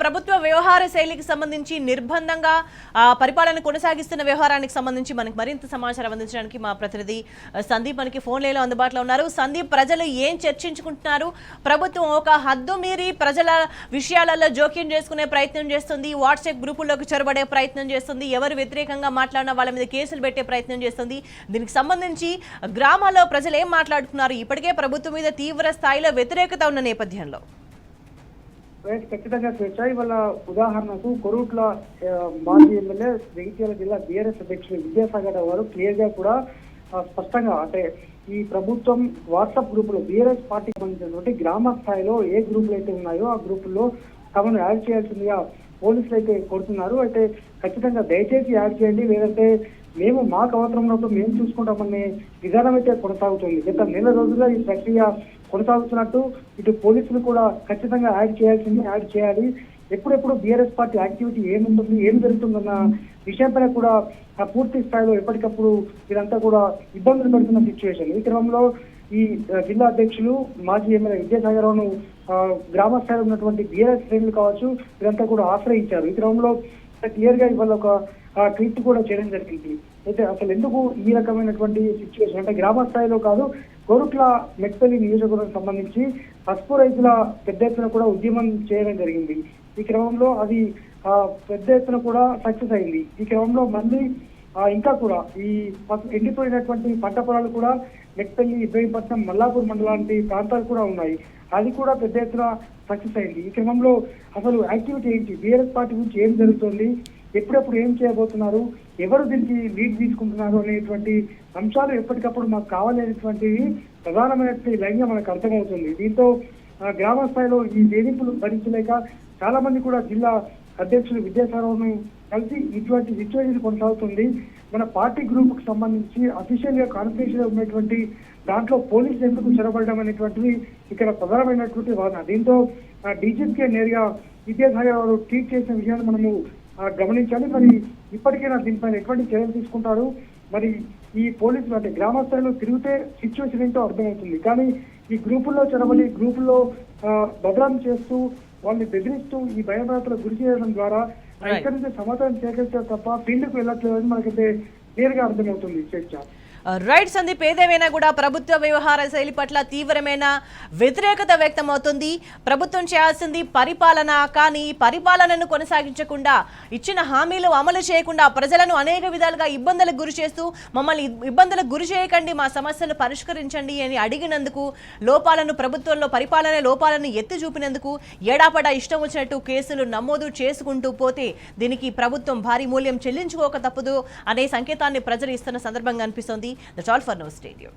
ప్రభుత్వ వ్యవహార శైలికి సంబంధించి నిర్బంధంగా పరిపాలన కొనసాగిస్తున్న వ్యవహారానికి సంబంధించి మనకు మరింత సమాచారం అందించడానికి మా ప్రతినిధి సందీప్ మనకి ఫోన్ లైన్లో అందుబాటులో ఉన్నారు. సందీప్, ప్రజలు ఏం చర్చించుకుంటున్నారు? ప్రభుత్వం ఒక హద్దు మీరి ప్రజల విషయాలలో జోక్యం చేసుకునే ప్రయత్నం చేస్తుంది, వాట్సాప్ గ్రూపుల్లోకి చొరబడే ప్రయత్నం చేస్తుంది, ఎవరు వ్యతిరేకంగా మాట్లాడినా వాళ్ళ మీద కేసులు పెట్టే ప్రయత్నం చేస్తుంది. దీనికి సంబంధించి గ్రామాల్లో ప్రజలు ఏం మాట్లాడుతున్నారు? ఇప్పటికే ప్రభుత్వం మీద తీవ్ర స్థాయిలో వ్యతిరేకత ఉన్న నేపథ్యంలో ఖచ్చితంగా స్వేచ్ఛ. ఇవాళ ఉదాహరణకు కొరుట్ల మాజీ ఎమ్మెల్యే జగిత్యాల జిల్లా బీఆర్ఎస్ అధ్యక్షులు విద్యాసాగర్ గారు క్లియర్ గా కూడా స్పష్టంగా అంటే ఈ ప్రభుత్వం వాట్సాప్ గ్రూపులో బీఆర్ఎస్ పార్టీకి సంబంధించినటువంటి గ్రామ స్థాయిలో ఏ గ్రూపులు అయితే ఉన్నాయో ఆ గ్రూపుల్లో తమను యాడ్ చేయాల్సిందిగా పోలీసులు అయితే కోరుతున్నారు. అయితే ఖచ్చితంగా దయచేసి యాడ్ చేయండి, లేదంటే మేము మాకు అవసరం ఉన్నప్పుడు మేము చూసుకుంటామనే విధానం అయితే కొనసాగుతుంది. గత నెల రోజులుగా ఈ ప్రక్రియ కొనసాగుతున్నట్టు ఇటు పోలీసులు కూడా ఖచ్చితంగా యాడ్ చేయాలి. ఎప్పుడెప్పుడు బీఆర్ఎస్ పార్టీ యాక్టివిటీ ఏముంటుంది, ఏం జరుగుతుందన్న విషయంపై కూడా పూర్తి స్థాయిలో ఎప్పటికప్పుడు ఇదంతా కూడా ఇబ్బందులు పెడుతున్న సిచ్యువేషన్. ఈ క్రమంలో ఈ జిల్లా అధ్యక్షులు మాజీ ఎమ్మెల్యే విద్యాసాగర్ను గ్రామ స్థాయిలో ఉన్నటువంటి బీఆర్ఎస్ శ్రేణులు కావచ్చు ఇదంతా కూడా ఆశ్రయించారు. ఈ క్రమంలో క్లియర్ గా ఇవాళ ఒక ట్వీట్ కూడా చేయడం జరిగింది. అయితే అసలు ఎందుకు ఈ రకమైనటువంటి సిచ్యువేషన్ అంటే గ్రామ స్థాయిలో కాదు, కోరుట్ల మెట్పల్లి నియోజకవర్గం సంబంధించి పసుపు రైతుల పెద్ద ఎత్తున కూడా ఉద్యమం చేయడం జరిగింది. ఈ క్రమంలో అది పెద్ద ఎత్తున కూడా సక్సెస్ అయింది. ఈ క్రమంలో మళ్ళీ ఇంకా కూడా ఈ ఎండిపోయినటువంటి పంట పొలాలు కూడా మెట్పల్లి, ఇబ్రహీంపట్నం, మల్లాపూర్ మండలాంటి ప్రాంతాలు కూడా ఉన్నాయి. అది కూడా పెద్ద ఎత్తున సక్సెస్ అయింది. ఈ క్రమంలో అసలు యాక్టివిటీ ఏంటి, బీఆర్ఎస్ పార్టీ గురించి ఏం జరుగుతుంది, ఎప్పుడెప్పుడు ఏం చేయబోతున్నారు, ఎవరు దీనికి లీడ్ తీసుకుంటున్నారు అనేటువంటి అంశాలు ఎప్పటికప్పుడు మాకు కావాలనేటువంటి ప్రధానమైనటువంటి లైన్గా మనకు అర్థమవుతుంది. దీంతో గ్రామ స్థాయిలో ఈ వేధింపులు భరించలేక చాలా మంది కూడా జిల్లా అధ్యక్షులు విద్యాసాగర్ను కలిసి ఇటువంటి సిచ్యువేషన్ కొనసాగుతుంది. మన పార్టీ గ్రూప్ కు సంబంధించి అఫీషియల్ గా కాన్ఫిడెన్షియల్ ఉన్నటువంటి దాంట్లో పోలీసులు ఎందుకు చొరబడడం అనేటువంటిది ఇక్కడ ప్రధానమైనటువంటి వాదన. దీంతో డీజీపీకే నేరుగా విద్యాసాగర్ గారు ట్వీట్ చేసిన విషయాన్ని మనము గమనించాలి. మరి ఇప్పటికైనా దీనిపైన ఎటువంటి చర్యలు తీసుకుంటారు, మరి ఈ పోలీసులు అంటే గ్రామ స్థాయిలో తిరిగితే సిచ్యువేషన్ ఏంటో అర్థమవుతుంది. కానీ ఈ గ్రూపుల్లో చొరబడి గ్రూపుల్లో బదనాం చేస్తూ వాళ్ళని బెదిరిస్తూ ఈ భయభ్రాంతులకు గురి చేయడం ద్వారా ఇక్కడి నుంచి సమాధానం సేకరించారు తప్ప ఫీల్డ్కు వెళ్ళట్లేదని మనకైతే క్లియర్ గా అర్థమవుతుంది. చర్చ రైట్ సందీప్, ఏదేమైనా కూడా ప్రభుత్వ వ్యవహార శైలి పట్ల తీవ్రమైన వ్యతిరేకత వ్యక్తమవుతుంది. ప్రభుత్వం చేయాల్సింది పరిపాలన, కానీ పరిపాలనను కొనసాగించకుండా ఇచ్చిన హామీలు అమలు చేయకుండా ప్రజలను అనేక విధాలుగా ఇబ్బందులకు గురి చేస్తూ మమ్మల్ని ఇబ్బందులకు గురి చేయకండి, మా సమస్యలు పరిష్కరించండి అని అడిగినందుకు, లోపాలను ప్రభుత్వంలో పరిపాలన లోపాలను ఎత్తి చూపినందుకు ఏడాపడా ఇష్టం వచ్చినట్టు కేసులు నమోదు చేసుకుంటూ పోతే దీనికి ప్రభుత్వం భారీ మూల్యం చెల్లించుకోక తప్పదు అనే సంకేతాన్ని ప్రజలు ఇస్తున్న సందర్భంగా అనిపిస్తోంది. That's all for now. Stay tuned.